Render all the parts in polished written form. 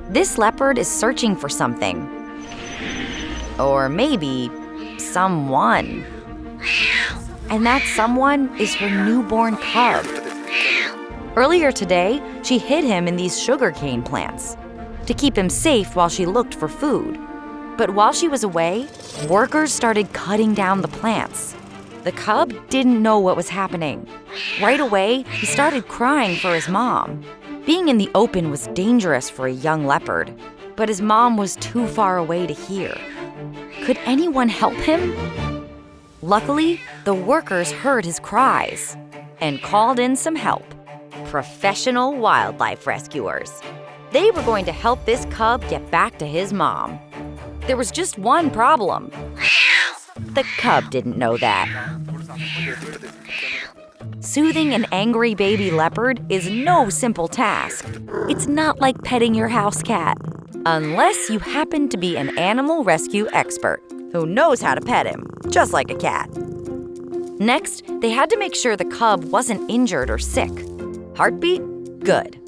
This leopard is searching for something. Or maybe someone. And that someone is her newborn cub. Earlier today, she hid him in these sugarcane plants to keep him safe while she looked for food. But while she was away, workers started cutting down the plants. The cub didn't know what was happening. Right away, he started crying for his mom. Being in the open was dangerous for a young leopard, but his mom was too far away to hear. Could anyone help him? Luckily, the workers heard his cries and called in some help. Professional wildlife rescuers. They were going to help this cub get back to his mom. There was just one problem. The cub didn't know that. Soothing an angry baby leopard is no simple task. It's not like petting your house cat, unless you happen to be an animal rescue expert who knows how to pet him, just like a cat. Next, they had to make sure the cub wasn't injured or sick. Heartbeat? Good.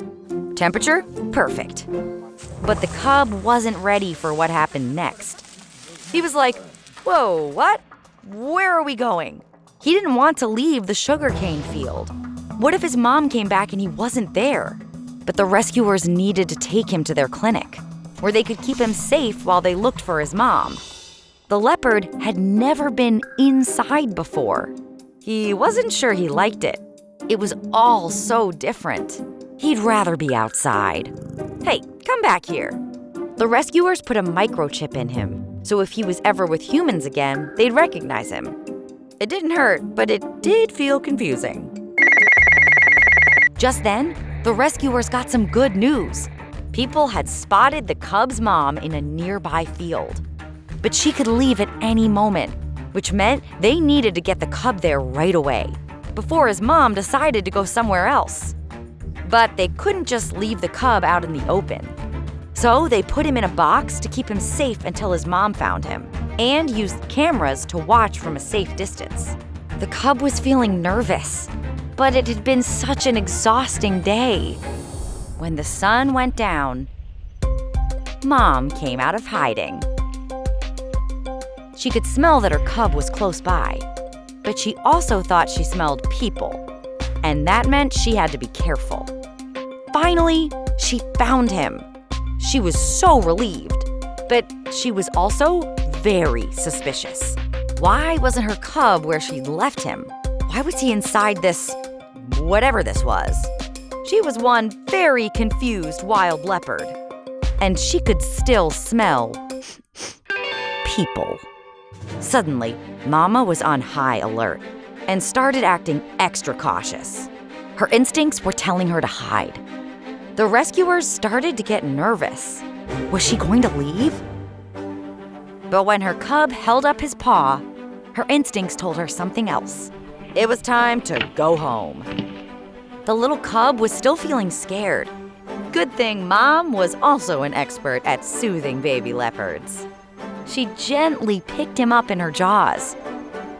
Temperature? Perfect. But the cub wasn't ready for what happened next. He was like, "Whoa, what? Where are we going?" He didn't want to leave the sugarcane field. What if his mom came back and he wasn't there? But the rescuers needed to take him to their clinic, where they could keep him safe while they looked for his mom. The leopard had never been inside before. He wasn't sure he liked it. It was all so different. He'd rather be outside. "Hey, come back here." The rescuers put a microchip in him, so if he was ever with humans again, they'd recognize him. It didn't hurt, but it did feel confusing. Just then, the rescuers got some good news. People had spotted the cub's mom in a nearby field. But she could leave at any moment, which meant they needed to get the cub there right away, before his mom decided to go somewhere else. But they couldn't just leave the cub out in the open. So they put him in a box to keep him safe until his mom found him, and used cameras to watch from a safe distance. The cub was feeling nervous, but it had been such an exhausting day. When the sun went down, Mom came out of hiding. She could smell that her cub was close by, but she also thought she smelled people, and that meant she had to be careful. Finally, she found him. She was so relieved, but she was also very suspicious. Why wasn't her cub where she'd left him? Why was he inside this, whatever this was? She was one very confused wild leopard, and she could still smell people. Suddenly, Mama was on high alert and started acting extra cautious. Her instincts were telling her to hide. The rescuers started to get nervous. Was she going to leave? But when her cub held up his paw, her instincts told her something else. It was time to go home. The little cub was still feeling scared. Good thing Mom was also an expert at soothing baby leopards. She gently picked him up in her jaws.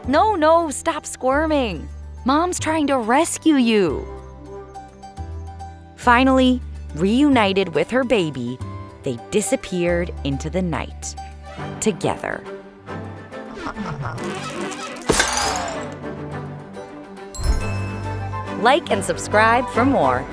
No, stop squirming. Mom's trying to rescue you. Finally, reunited with her baby, they disappeared into the night together. Like and subscribe for more.